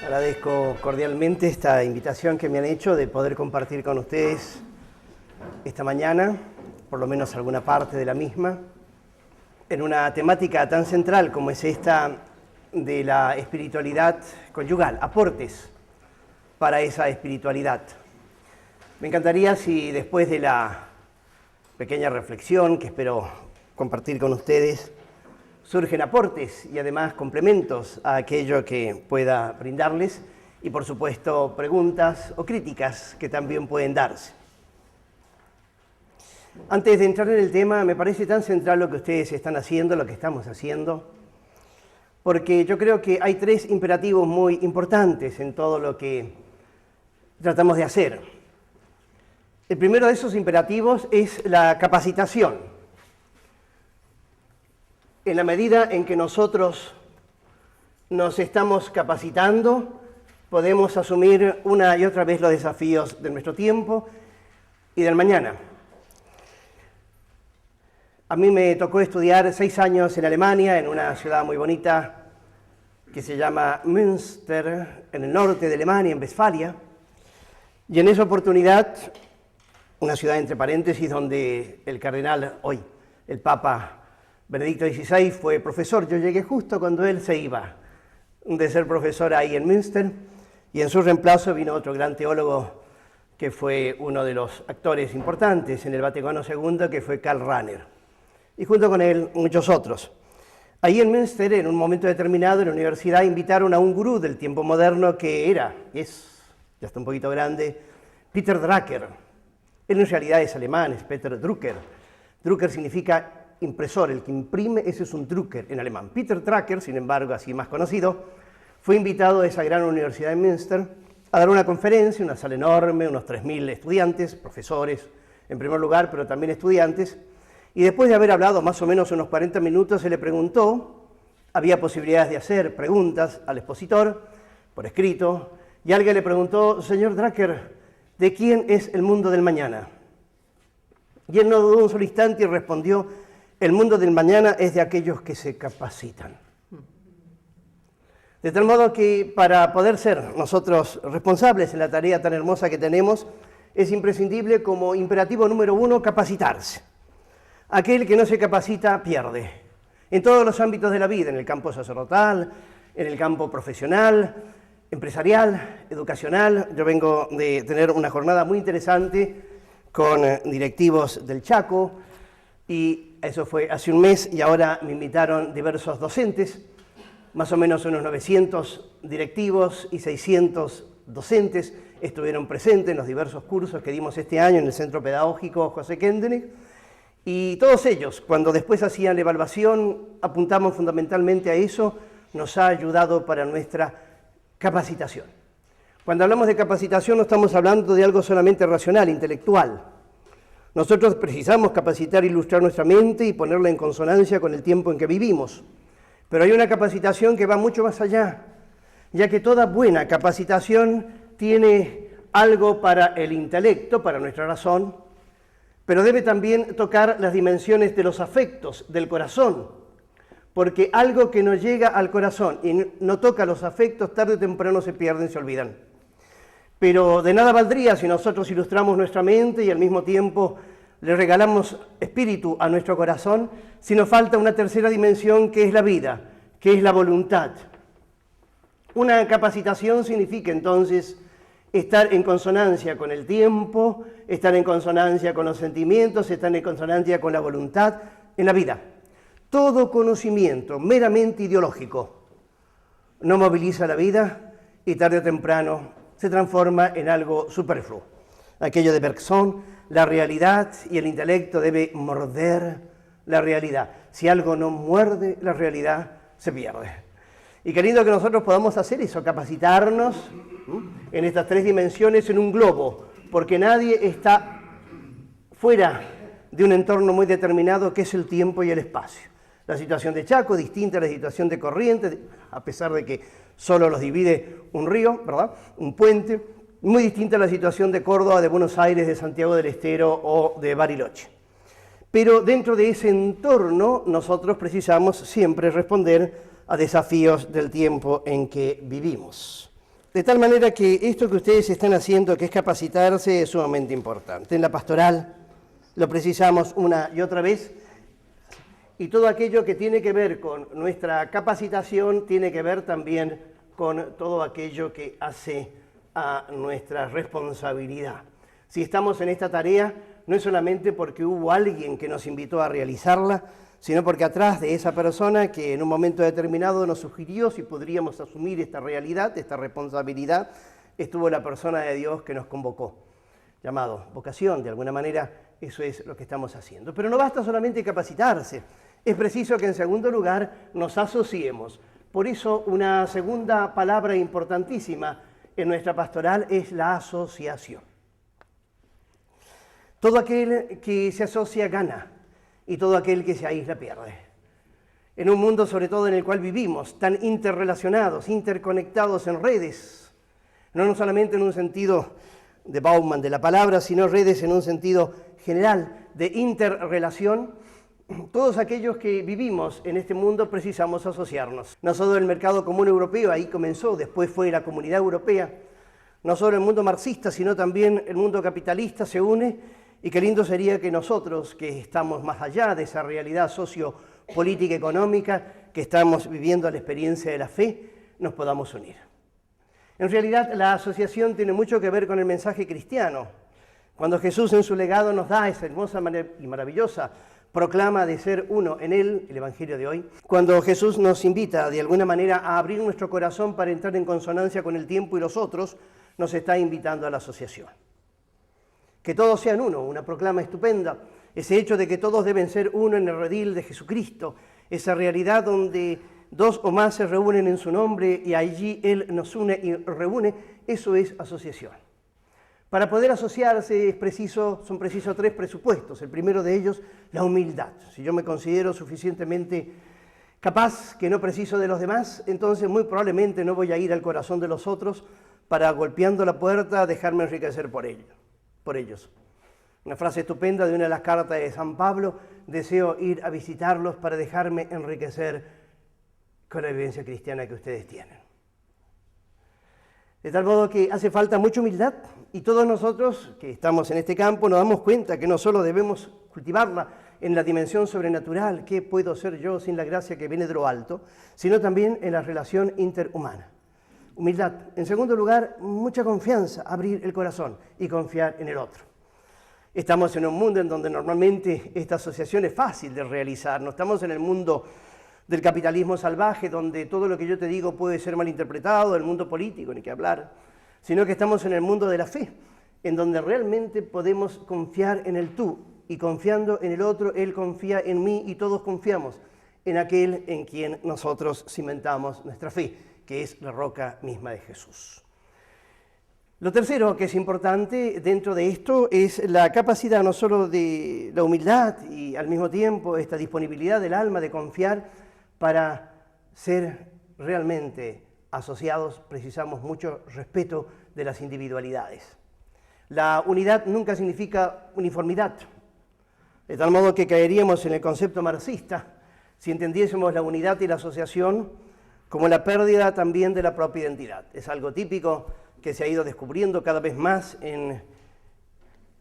Agradezco cordialmente esta invitación que me han hecho de poder compartir con ustedes esta mañana, por lo menos alguna parte de la misma, en una temática tan central como es esta de la espiritualidad conyugal, aportes para esa espiritualidad. Me encantaría si después de la pequeña reflexión que espero compartir con ustedes, surgen aportes y además complementos a aquello que pueda brindarles y por supuesto preguntas o críticas que también pueden darse. Antes de entrar en el tema, me parece tan central lo que ustedes están haciendo, lo que estamos haciendo, porque yo creo que hay tres imperativos muy importantes en todo lo que tratamos de hacer. El primero de esos imperativos es la capacitación. En la medida en que nosotros nos estamos capacitando, podemos asumir una y otra vez los desafíos de nuestro tiempo y del mañana. A mí me tocó estudiar 6 años en Alemania, en una ciudad muy bonita que se llama Münster, en el norte de Alemania, en Westfalia. Y en esa oportunidad, una ciudad entre paréntesis donde el cardenal, hoy el Papa Benedicto XVI, fue profesor. Yo llegué justo cuando él se iba de ser profesor ahí en Münster, y en su reemplazo vino otro gran teólogo que fue uno de los actores importantes en el Vaticano II, que fue Karl Rahner, y junto con él muchos otros. Ahí en Münster, en un momento determinado, en la universidad invitaron a un gurú del tiempo moderno que ya está un poquito grande, Peter Drucker. Él en realidad es alemán, es Peter Drucker. Drucker significa impresor, el que imprime, ese es un Drucker en alemán. Peter Drucker, sin embargo, así más conocido, fue invitado a esa gran universidad de Münster a dar una conferencia, una sala enorme, unos 3.000 estudiantes, profesores en primer lugar, pero también estudiantes, y después de haber hablado más o menos unos 40 minutos, se le preguntó, había posibilidades de hacer preguntas al expositor, por escrito, y alguien le preguntó, señor Drucker, ¿de quién es el mundo del mañana? Y él no dudó un solo instante y respondió, el mundo del mañana es de aquellos que se capacitan. De tal modo que para poder ser nosotros responsables en la tarea tan hermosa que tenemos, es imprescindible como imperativo número 1 capacitarse. Aquel que no se capacita pierde. En todos los ámbitos de la vida, en el campo sacerdotal, en el campo profesional, empresarial, educacional. Yo vengo de tener una jornada muy interesante con directivos del Chaco, y eso fue hace un mes, y ahora me invitaron diversos docentes, más o menos unos 900 directivos y 600 docentes estuvieron presentes en los diversos cursos que dimos este año en el Centro Pedagógico José Kendenich, y todos ellos, cuando después hacían la evaluación, apuntamos fundamentalmente a eso, nos ha ayudado para nuestra capacitación. Cuando hablamos de capacitación no estamos hablando de algo solamente racional, intelectual. Nosotros precisamos capacitar e ilustrar nuestra mente y ponerla en consonancia con el tiempo en que vivimos. Pero hay una capacitación que va mucho más allá, ya que toda buena capacitación tiene algo para el intelecto, para nuestra razón, pero debe también tocar las dimensiones de los afectos, del corazón, porque algo que no llega al corazón y no toca los afectos, tarde o temprano se pierden, se olvidan. Pero de nada valdría si nosotros ilustramos nuestra mente y al mismo tiempo le regalamos espíritu a nuestro corazón, si nos falta una tercera dimensión que es la vida, que es la voluntad. Una capacitación significa entonces estar en consonancia con el tiempo, estar en consonancia con los sentimientos, estar en consonancia con la voluntad en la vida. Todo conocimiento meramente ideológico no moviliza la vida y tarde o temprano se transforma en algo superfluo. Aquello de Bergson, la realidad y el intelecto debe morder la realidad. Si algo no muerde la realidad, se pierde. Y qué lindo que nosotros podamos hacer eso, capacitarnos en estas tres dimensiones en un globo, porque nadie está fuera de un entorno muy determinado que es el tiempo y el espacio. La situación de Chaco, distinta a la situación de Corrientes, a pesar de que solo los divide un río, ¿verdad? Un puente, muy distinta a la situación de Córdoba, de Buenos Aires, de Santiago del Estero o de Bariloche. Pero dentro de ese entorno nosotros precisamos siempre responder a desafíos del tiempo en que vivimos. De tal manera que esto que ustedes están haciendo, que es capacitarse, es sumamente importante. En la pastoral lo precisamos una y otra vez, y todo aquello que tiene que ver con nuestra capacitación tiene que ver también con todo aquello que hace a nuestra responsabilidad. Si estamos en esta tarea, no es solamente porque hubo alguien que nos invitó a realizarla, sino porque atrás de esa persona que en un momento determinado nos sugirió si podríamos asumir esta realidad, esta responsabilidad, estuvo la persona de Dios que nos convocó, llamado vocación, de alguna manera eso es lo que estamos haciendo. Pero no basta solamente capacitarse, es preciso que en segundo lugar nos asociemos. Por eso una segunda palabra importantísima en nuestra pastoral es la asociación. Todo aquel que se asocia gana y todo aquel que se aísla pierde. En un mundo sobre todo en el cual vivimos, tan interrelacionados, interconectados en redes, no solamente en un sentido de Bauman de la palabra, sino redes en un sentido general de interrelación, todos aquellos que vivimos en este mundo precisamos asociarnos. No solo el mercado común europeo, ahí comenzó, después fue la comunidad europea, no solo el mundo marxista, sino también el mundo capitalista se une, y qué lindo sería que nosotros, que estamos más allá de esa realidad sociopolítica económica, que estamos viviendo la experiencia de la fe, nos podamos unir. En realidad, la asociación tiene mucho que ver con el mensaje cristiano. Cuando Jesús en su legado nos da esa hermosa y maravillosa proclama de ser uno en Él, el Evangelio de hoy, cuando Jesús nos invita de alguna manera a abrir nuestro corazón para entrar en consonancia con el tiempo y los otros, nos está invitando a la asociación. Que todos sean uno, una proclama estupenda, ese hecho de que todos deben ser uno en el redil de Jesucristo, esa realidad donde dos o más se reúnen en su nombre y allí Él nos une y reúne, eso es asociación. Para poder asociarse son precisos tres presupuestos. El primero de ellos, la humildad. Si yo me considero suficientemente capaz, que no preciso de los demás, entonces muy probablemente no voy a ir al corazón de los otros para, golpeando la puerta, dejarme enriquecer por ellos. Una frase estupenda de una de las cartas de San Pablo: deseo ir a visitarlos para dejarme enriquecer con la vivencia cristiana que ustedes tienen. De tal modo que hace falta mucha humildad, y todos nosotros que estamos en este campo nos damos cuenta que no solo debemos cultivarla en la dimensión sobrenatural, ¿qué puedo ser yo sin la gracia que viene de lo alto?, sino también en la relación interhumana. Humildad. En segundo lugar, mucha confianza, abrir el corazón y confiar en el otro. Estamos en un mundo en donde normalmente esta asociación es fácil de realizar. No estamos en el mundo del capitalismo salvaje, donde todo lo que yo te digo puede ser malinterpretado, del mundo político, ni que hablar, sino que estamos en el mundo de la fe, en donde realmente podemos confiar en el tú, y confiando en el otro, él confía en mí y todos confiamos en aquel en quien nosotros cimentamos nuestra fe, que es la roca misma de Jesús. Lo tercero que es importante dentro de esto es la capacidad no solo de la humildad y al mismo tiempo esta disponibilidad del alma de confiar. Para ser realmente asociados precisamos mucho respeto de las individualidades. La unidad nunca significa uniformidad, de tal modo que caeríamos en el concepto marxista si entendiésemos la unidad y la asociación como la pérdida también de la propia identidad. Es algo típico que se ha ido descubriendo cada vez más en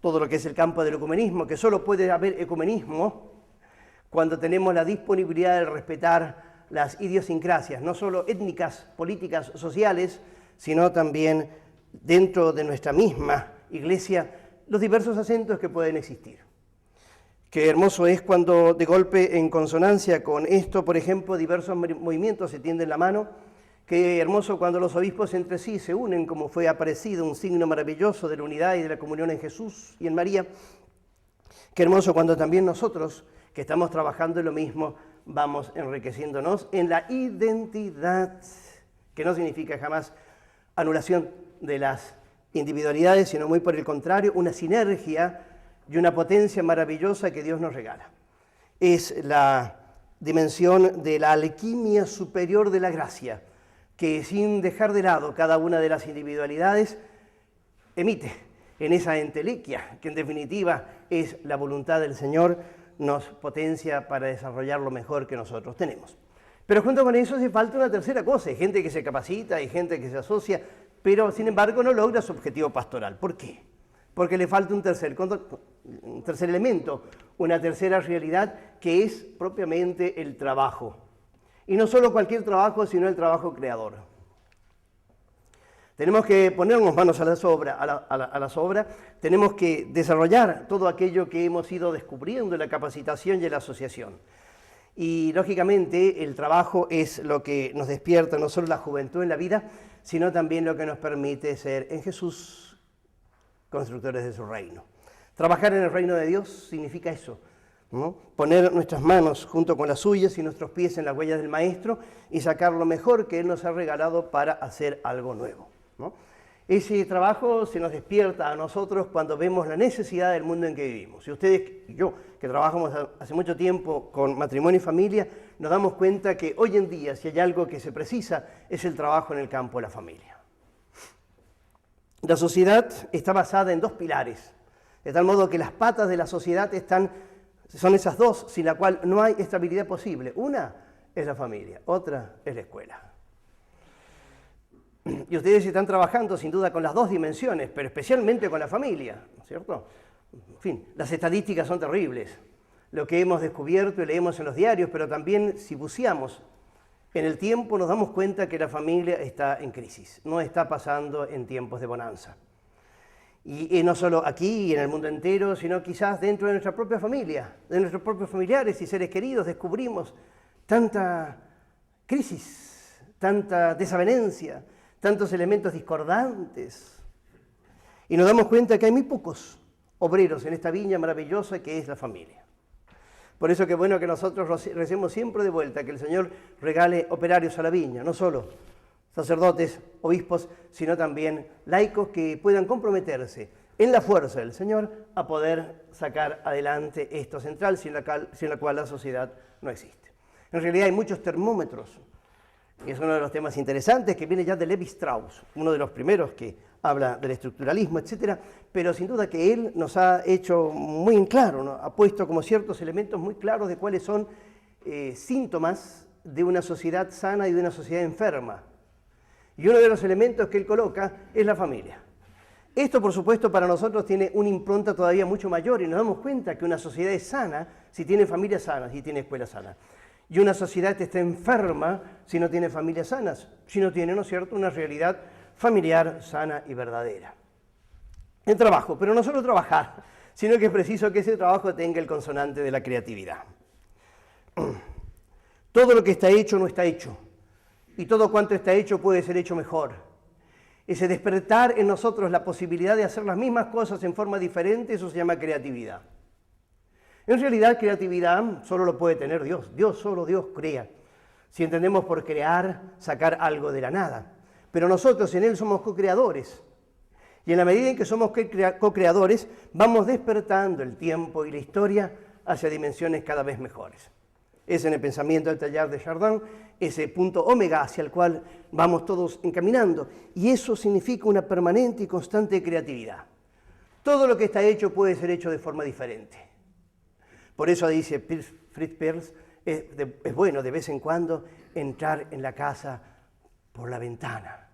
todo lo que es el campo del ecumenismo, que solo puede haber ecumenismo cuando tenemos la disponibilidad de respetar las idiosincrasias, no solo étnicas, políticas, sociales, sino también dentro de nuestra misma iglesia, los diversos acentos que pueden existir. Qué hermoso es cuando de golpe, en consonancia con esto, por ejemplo, diversos movimientos se tienden la mano. Qué hermoso cuando los obispos entre sí se unen, como fue aparecido, un signo maravilloso de la unidad y de la comunión en Jesús y en María. Qué hermoso cuando también nosotros, que estamos trabajando en lo mismo, vamos enriqueciéndonos en la identidad, que no significa jamás anulación de las individualidades, sino muy por el contrario, una sinergia y una potencia maravillosa que Dios nos regala. Es la dimensión de la alquimia superior de la gracia, que sin dejar de lado cada una de las individualidades, emite en esa entelequia, que en definitiva es la voluntad del Señor, nos potencia para desarrollar lo mejor que nosotros tenemos. Pero junto con eso hace falta una tercera cosa, hay gente que se capacita, hay gente que se asocia, pero sin embargo no logra su objetivo pastoral. ¿Por qué? Porque le falta un tercer elemento, una tercera realidad, que es propiamente el trabajo. Y no solo cualquier trabajo, sino el trabajo creador. Tenemos que ponernos manos a las obras, tenemos que desarrollar todo aquello que hemos ido descubriendo en la capacitación y en la asociación. Y lógicamente el trabajo es lo que nos despierta no solo la juventud en la vida, sino también lo que nos permite ser en Jesús constructores de su reino. Trabajar en el reino de Dios significa eso, ¿no? Poner nuestras manos junto con las suyas y nuestros pies en las huellas del Maestro y sacar lo mejor que Él nos ha regalado para hacer algo nuevo, ¿no? Ese trabajo se nos despierta a nosotros cuando vemos la necesidad del mundo en que vivimos. Y ustedes y yo, que trabajamos hace mucho tiempo con matrimonio y familia, nos damos cuenta que hoy en día, si hay algo que se precisa, es el trabajo en el campo de la familia. La sociedad está basada en dos pilares, de tal modo que las patas de la sociedad son esas dos, sin la cual no hay estabilidad posible. Una es la familia, otra es la escuela. Y ustedes están trabajando sin duda con las dos dimensiones, pero especialmente con la familia, ¿no es cierto? En fin, las estadísticas son terribles. Lo que hemos descubierto y leemos en los diarios, pero también si buceamos en el tiempo nos damos cuenta que la familia está en crisis, no está pasando en tiempos de bonanza. Y no solo aquí y en el mundo entero, sino quizás dentro de nuestra propia familia, de nuestros propios familiares y seres queridos, descubrimos tanta crisis, tanta desavenencia, tantos elementos discordantes. Y nos damos cuenta que hay muy pocos obreros en esta viña maravillosa que es la familia. Por eso que bueno que nosotros recemos siempre de vuelta, que el Señor regale operarios a la viña, no solo sacerdotes, obispos, sino también laicos que puedan comprometerse en la fuerza del Señor a poder sacar adelante esto central sin la cual la sociedad no existe. En realidad hay muchos termómetros, y es uno de los temas interesantes que viene ya de Levi Strauss, uno de los primeros que habla del estructuralismo, etc., pero sin duda que él nos ha hecho muy en claro, ¿no? Ha puesto como ciertos elementos muy claros de cuáles son síntomas de una sociedad sana y de una sociedad enferma. Y uno de los elementos que él coloca es la familia. Esto, por supuesto, para nosotros tiene una impronta todavía mucho mayor y nos damos cuenta que una sociedad es sana si tiene familias sanas y tiene escuelas sanas. Y una sociedad está enferma si no tiene familias sanas, si no tiene, ¿no es cierto?, una realidad familiar sana y verdadera. El trabajo, pero no solo trabajar, sino que es preciso que ese trabajo tenga el consonante de la creatividad. Todo lo que está hecho no está hecho, y todo cuanto está hecho puede ser hecho mejor. Ese despertar en nosotros la posibilidad de hacer las mismas cosas en forma diferente, eso se llama creatividad. En realidad, creatividad solo lo puede tener Dios. Solo Dios crea. Si entendemos por crear, sacar algo de la nada. Pero nosotros en Él somos co-creadores. Y en la medida en que somos co-creadores, vamos despertando el tiempo y la historia hacia dimensiones cada vez mejores. Es en el pensamiento del taller de Chardin ese punto omega hacia el cual vamos todos encaminando. Y eso significa una permanente y constante creatividad. Todo lo que está hecho puede ser hecho de forma diferente. Por eso dice Fritz Perls, es bueno de vez en cuando entrar en la casa por la ventana,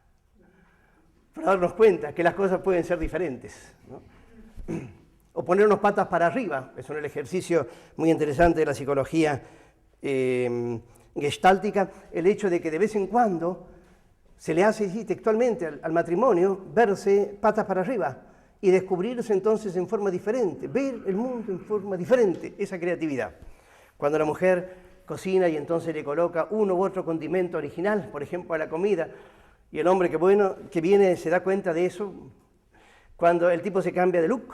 para darnos cuenta que las cosas pueden ser diferentes, ¿no? O ponernos patas para arriba, es un ejercicio muy interesante de la psicología gestáltica, el hecho de que de vez en cuando se le hace textualmente al matrimonio verse patas para arriba, y descubrirse entonces en forma diferente, ver el mundo en forma diferente, esa creatividad. Cuando la mujer cocina y entonces le coloca uno u otro condimento original, por ejemplo, a la comida, y el hombre que viene se da cuenta de eso, cuando el tipo se cambia de look,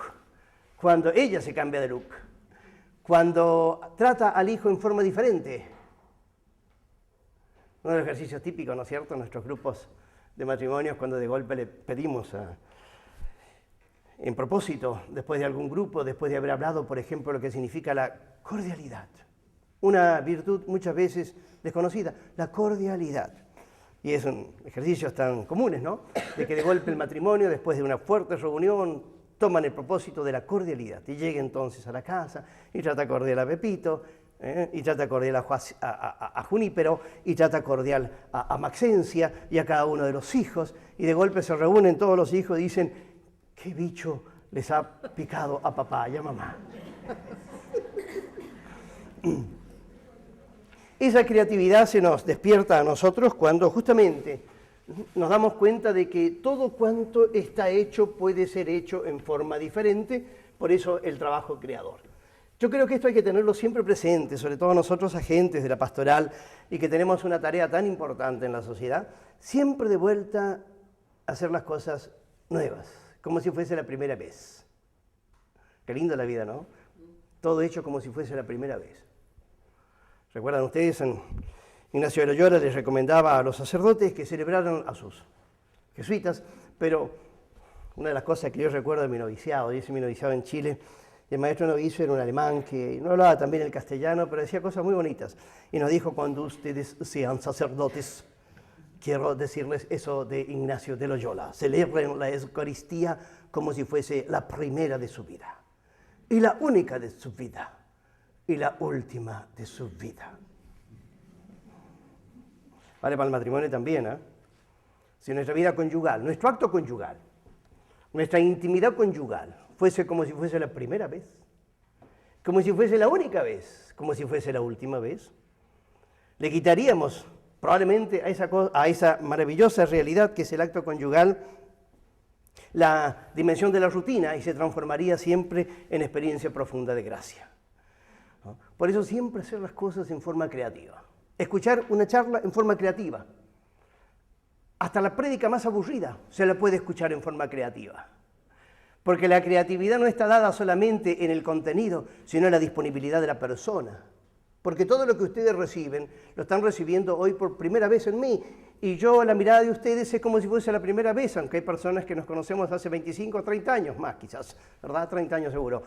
cuando ella se cambia de look, cuando trata al hijo en forma diferente. Uno de los ejercicios típicos, ¿no es cierto?, en nuestros grupos de matrimonios, cuando de golpe le pedimos en propósito, después de algún grupo, después de haber hablado, por ejemplo, lo que significa la cordialidad. Una virtud muchas veces desconocida, la cordialidad. Y es un ejercicio tan comunes, ¿no? De que de golpe el matrimonio, después de una fuerte reunión, toman el propósito de la cordialidad. Y llega entonces a la casa y trata cordial a Pepito, y trata cordial a Junípero, y trata cordial a Maxencia y a cada uno de los hijos, y de golpe se reúnen todos los hijos y dicen, ¿qué bicho les ha picado a papá y a mamá? Esa creatividad se nos despierta a nosotros cuando justamente nos damos cuenta de que todo cuanto está hecho puede ser hecho en forma diferente, por eso el trabajo creador. Yo creo que esto hay que tenerlo siempre presente, sobre todo nosotros agentes de la pastoral y que tenemos una tarea tan importante en la sociedad, siempre de vuelta a hacer las cosas nuevas, como si fuese la primera vez. Qué linda la vida, ¿no? Todo hecho como si fuese la primera vez. ¿Recuerdan ustedes? Ignacio de Loyola les recomendaba a los sacerdotes que celebraran a sus jesuitas, pero una de las cosas que yo recuerdo de mi noviciado, yo hice mi noviciado en Chile, y el maestro novicio era un alemán que no hablaba también el castellano, pero decía cosas muy bonitas. Y nos dijo, cuando ustedes sean sacerdotes, quiero decirles eso de Ignacio de Loyola, celebren la Eucaristía como si fuese la primera de su vida, y la única de su vida, y la última de su vida. Vale para el matrimonio también, ¿eh? Si nuestra vida conyugal, nuestro acto conyugal, nuestra intimidad conyugal fuese como si fuese la primera vez, como si fuese la única vez, como si fuese la última vez, le quitaríamos probablemente a esa maravillosa realidad que es el acto conyugal la dimensión de la rutina y se transformaría siempre en experiencia profunda de gracia. ¿No? Por eso siempre hacer las cosas en forma creativa. Escuchar una charla en forma creativa. Hasta la prédica más aburrida se la puede escuchar en forma creativa. Porque la creatividad no está dada solamente en el contenido, sino en la disponibilidad de la persona. Porque todo lo que ustedes reciben, lo están recibiendo hoy por primera vez en mí. Y yo, a la mirada de ustedes, es como si fuese la primera vez, aunque hay personas que nos conocemos hace 25 o 30 años más, quizás, ¿verdad? 30 años seguro.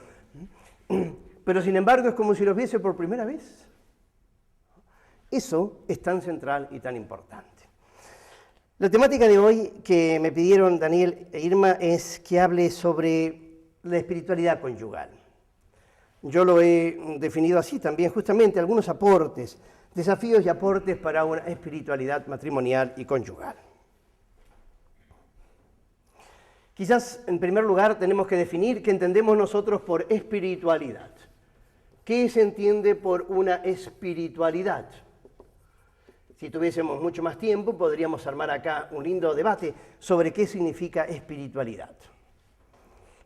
Pero sin embargo, es como si los viese por primera vez. Eso es tan central y tan importante. La temática de hoy que me pidieron Daniel e Irma es que hable sobre la espiritualidad conyugal. Yo lo he definido así también, justamente algunos aportes, desafíos y aportes para una espiritualidad matrimonial y conyugal. Quizás, en primer lugar, tenemos que definir qué entendemos nosotros por espiritualidad. ¿Qué se entiende por una espiritualidad? Si tuviésemos mucho más tiempo, podríamos armar acá un lindo debate sobre qué significa espiritualidad.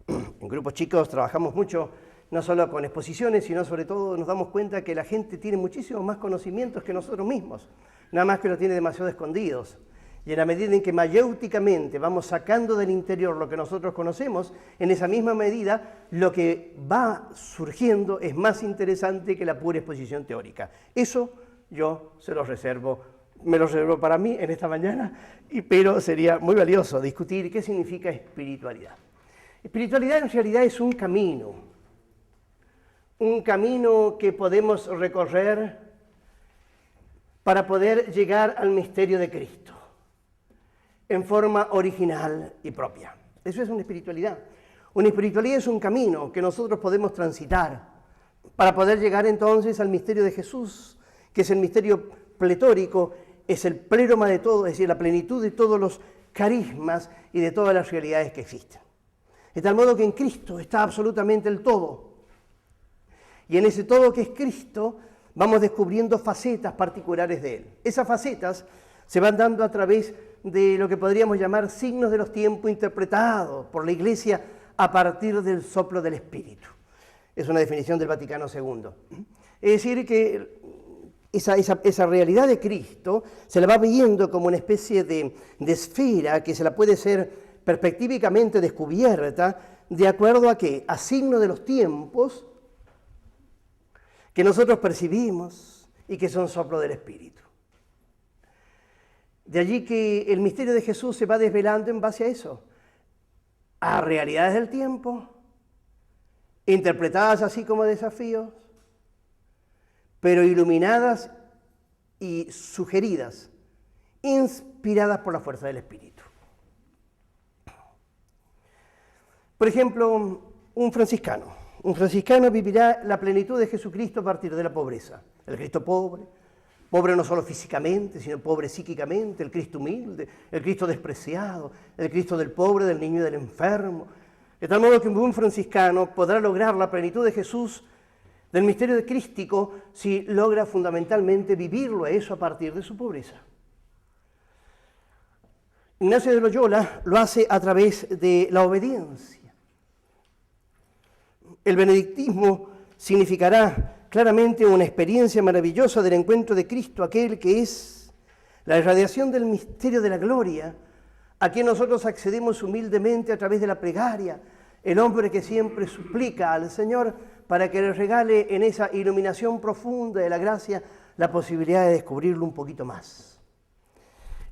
En grupos chicos trabajamos mucho, no solo con exposiciones, sino sobre todo nos damos cuenta que la gente tiene muchísimos más conocimientos que nosotros mismos, nada más que los tiene demasiado escondidos. Y en la medida en que mayéuticamente vamos sacando del interior lo que nosotros conocemos, en esa misma medida lo que va surgiendo es más interesante que la pura exposición teórica. Eso yo se los reservo, me lo reservo para mí en esta mañana, pero sería muy valioso discutir qué significa espiritualidad. Espiritualidad en realidad es un camino que podemos recorrer para poder llegar al misterio de Cristo en forma original y propia. Eso es una espiritualidad. Una espiritualidad es un camino que nosotros podemos transitar para poder llegar entonces al misterio de Jesús, que es el misterio pletórico, es el pléroma de todo, es decir, la plenitud de todos los carismas y de todas las realidades que existen. De tal modo que en Cristo está absolutamente el todo. Y en ese todo que es Cristo, vamos descubriendo facetas particulares de Él. Esas facetas se van dando a través de lo que podríamos llamar signos de los tiempos interpretados por la Iglesia a partir del soplo del Espíritu. Es una definición del Vaticano II. Es decir, que esa realidad de Cristo se la va viendo como una especie de esfera que se la puede ser perspectivamente descubierta de acuerdo a ¿qué? A signos de los tiempos que nosotros percibimos y que son soplo del Espíritu. De allí que el misterio de Jesús se va desvelando en base a eso, a realidades del tiempo, interpretadas así como desafíos, pero iluminadas y sugeridas, inspiradas por la fuerza del Espíritu. Por ejemplo, un franciscano, un franciscano vivirá la plenitud de Jesucristo a partir de la pobreza. El Cristo pobre, pobre no solo físicamente, sino pobre psíquicamente, el Cristo humilde, el Cristo despreciado, el Cristo del pobre, del niño y del enfermo. De tal modo que un buen franciscano podrá lograr la plenitud de Jesús, del misterio de crístico, si logra fundamentalmente vivirlo a eso a partir de su pobreza. Ignacio de Loyola lo hace a través de la obediencia. El benedictismo significará claramente una experiencia maravillosa del encuentro de Cristo, aquel que es la irradiación del misterio de la gloria, a quien nosotros accedemos humildemente a través de la plegaria, el hombre que siempre suplica al Señor para que le regale en esa iluminación profunda de la gracia la posibilidad de descubrirlo un poquito más.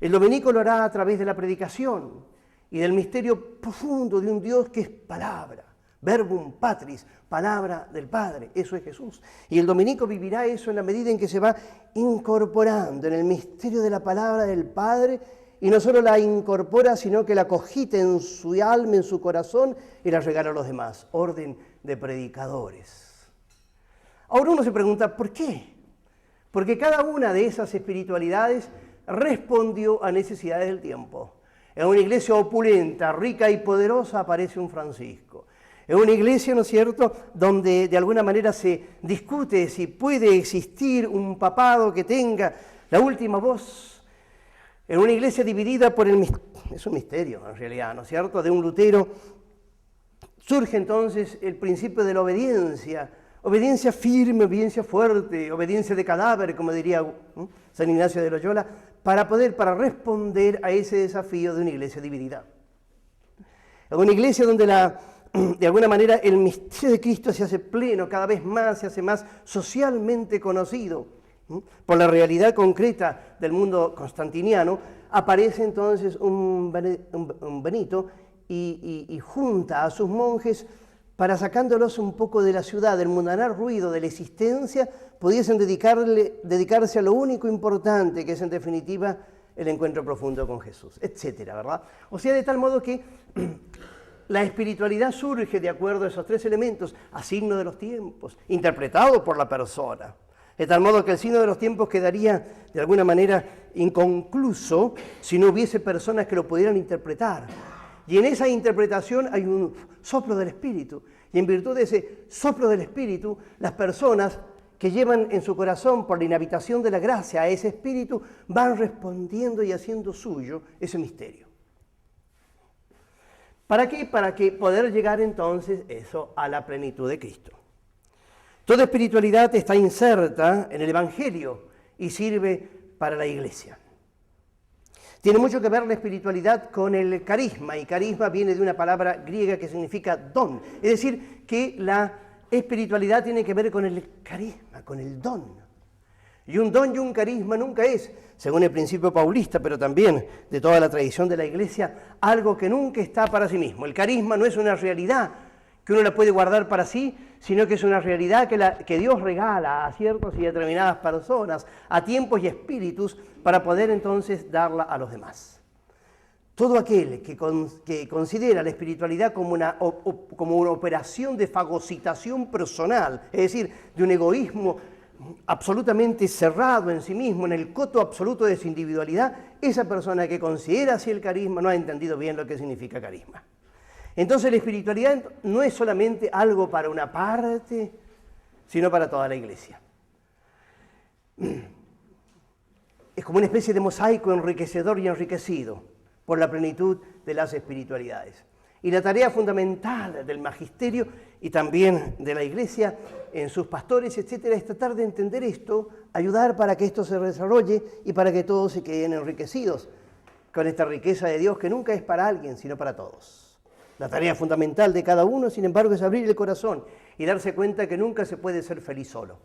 El dominico lo hará a través de la predicación y del misterio profundo de un Dios que es palabra, verbum patris, palabra del Padre, eso es Jesús. Y el dominico vivirá eso en la medida en que se va incorporando en el misterio de la palabra del Padre, y no solo la incorpora, sino que la cogita en su alma, en su corazón, y la regala a los demás. Orden de predicadores. Ahora uno se pregunta, ¿por qué? Porque cada una de esas espiritualidades respondió a necesidades del tiempo. En una iglesia opulenta, rica y poderosa aparece un Francisco. En una iglesia, ¿no es cierto?, donde de alguna manera se discute si puede existir un papado que tenga la última voz. En una iglesia dividida por es un misterio en realidad, ¿no es cierto?, de un Lutero, surge entonces el principio de la obediencia firme, obediencia fuerte, obediencia de cadáver, como diría San Ignacio de Loyola, para responder a ese desafío de una iglesia dividida. En una iglesia donde de alguna manera el misterio de Cristo se hace pleno, cada vez más, se hace más socialmente conocido por la realidad concreta del mundo constantiniano, aparece entonces un Benito y junta a sus monjes para, sacándolos un poco de la ciudad, del mundanal ruido de la existencia, pudiesen dedicarse a lo único importante, que es en definitiva el encuentro profundo con Jesús, etcétera, ¿verdad? O sea, de tal modo que la espiritualidad surge de acuerdo a esos tres elementos, a signo de los tiempos, interpretado por la persona. De tal modo que el signo de los tiempos quedaría de alguna manera inconcluso si no hubiese personas que lo pudieran interpretar. Y en esa interpretación hay un soplo del Espíritu. Y en virtud de ese soplo del Espíritu, las personas que llevan en su corazón por la inhabitación de la gracia a ese Espíritu van respondiendo y haciendo suyo ese misterio. ¿Para qué? Para que poder llegar entonces eso a la plenitud de Cristo. Toda espiritualidad está inserta en el Evangelio y sirve para la Iglesia. Tiene mucho que ver la espiritualidad con el carisma, y carisma viene de una palabra griega que significa don. Es decir, que la espiritualidad tiene que ver con el carisma, con el don. Y un don y un carisma nunca es, según el principio paulista, pero también de toda la tradición de la Iglesia, algo que nunca está para sí mismo. El carisma no es una realidad que uno la puede guardar para sí, sino que es una realidad que Dios regala a ciertas y determinadas personas, a tiempos y espíritus, para poder entonces darla a los demás. Todo aquel que considera la espiritualidad como una operación de fagocitación personal, es decir, de un egoísmo absolutamente cerrado en sí mismo, en el coto absoluto de su individualidad, esa persona que considera así el carisma no ha entendido bien lo que significa carisma. Entonces la espiritualidad no es solamente algo para una parte, sino para toda la Iglesia. Es como una especie de mosaico enriquecedor y enriquecido por la plenitud de las espiritualidades. Y la tarea fundamental del magisterio y también de la Iglesia en sus pastores, etcétera, es tratar de entender esto, ayudar para que esto se desarrolle y para que todos se queden enriquecidos con esta riqueza de Dios que nunca es para alguien, sino para todos. La tarea fundamental de cada uno, sin embargo, es abrir el corazón y darse cuenta que nunca se puede ser feliz solo,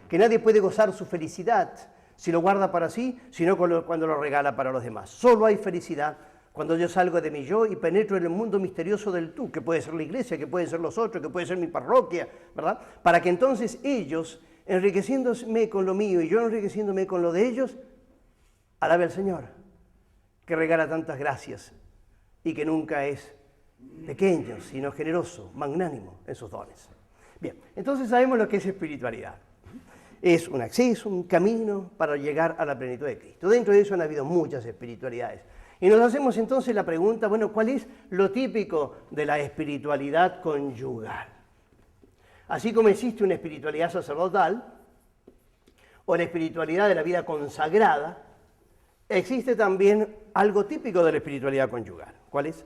que nadie puede gozar su felicidad si lo guarda para sí, sino cuando lo regala para los demás. Solo hay felicidad cuando yo salgo de mi yo y penetro en el mundo misterioso del tú, que puede ser la Iglesia, que puede ser los otros, que puede ser mi parroquia, ¿verdad? Para que entonces ellos, enriqueciéndome con lo mío y yo enriqueciéndome con lo de ellos, alabe al Señor, que regala tantas gracias y que nunca es pequeño, sino generoso, magnánimo en sus dones. Bien, entonces sabemos lo que es espiritualidad. Es un acceso, un camino para llegar a la plenitud de Cristo. Dentro de eso han habido muchas espiritualidades. Y nos hacemos entonces la pregunta, bueno, ¿cuál es lo típico de la espiritualidad conyugal? Así como existe una espiritualidad sacerdotal, o la espiritualidad de la vida consagrada, existe también algo típico de la espiritualidad conyugal. ¿Cuál es?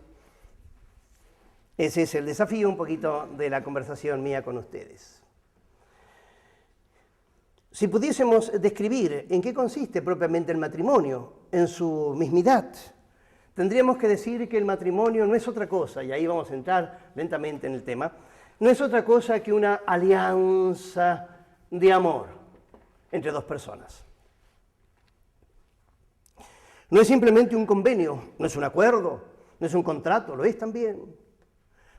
Ese es el desafío un poquito de la conversación mía con ustedes. Si pudiésemos describir en qué consiste propiamente el matrimonio, en su mismidad, tendríamos que decir que el matrimonio no es otra cosa, y ahí vamos a entrar lentamente en el tema, no es otra cosa que una alianza de amor entre dos personas. No es simplemente un convenio, no es un acuerdo, no es un contrato, lo es también.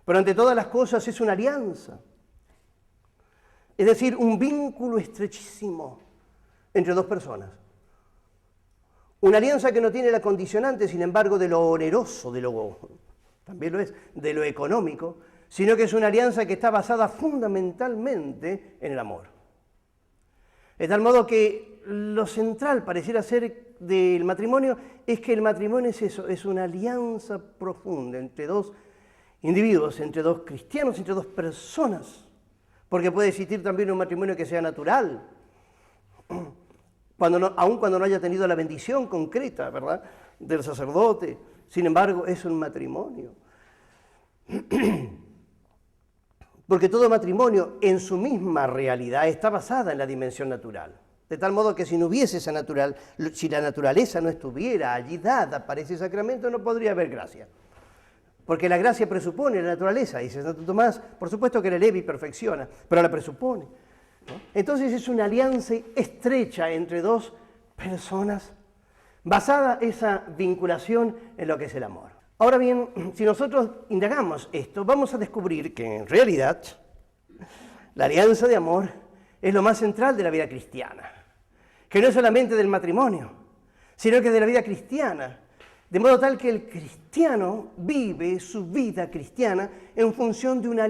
Pero ante todas las cosas es una alianza. Es decir, un vínculo estrechísimo entre dos personas. Una alianza que no tiene la condicionante, sin embargo, de lo oneroso, también lo es, de lo económico, sino que es una alianza que está basada fundamentalmente en el amor. De tal modo que lo central pareciera ser del matrimonio es que el matrimonio es eso, es una alianza profunda entre dos individuos, entre dos cristianos, entre dos personas. Porque puede existir también un matrimonio que sea natural, aun cuando no haya tenido la bendición concreta, ¿verdad?, del sacerdote. Sin embargo, es un matrimonio. Porque todo matrimonio en su misma realidad está basada en la dimensión natural. De tal modo que si no hubiese esa si la naturaleza no estuviera allí dada para ese sacramento, no podría haber gracia. Porque la gracia presupone la naturaleza, dice Santo Tomás, por supuesto que la eleva y perfecciona, pero la presupone, ¿no? Entonces es una alianza estrecha entre dos personas, basada esa vinculación en lo que es el amor. Ahora bien, si nosotros indagamos esto, vamos a descubrir que en realidad la alianza de amor es lo más central de la vida cristiana, que no es solamente del matrimonio, sino que de la vida cristiana, de modo tal que el cristiano vive su vida cristiana en función de una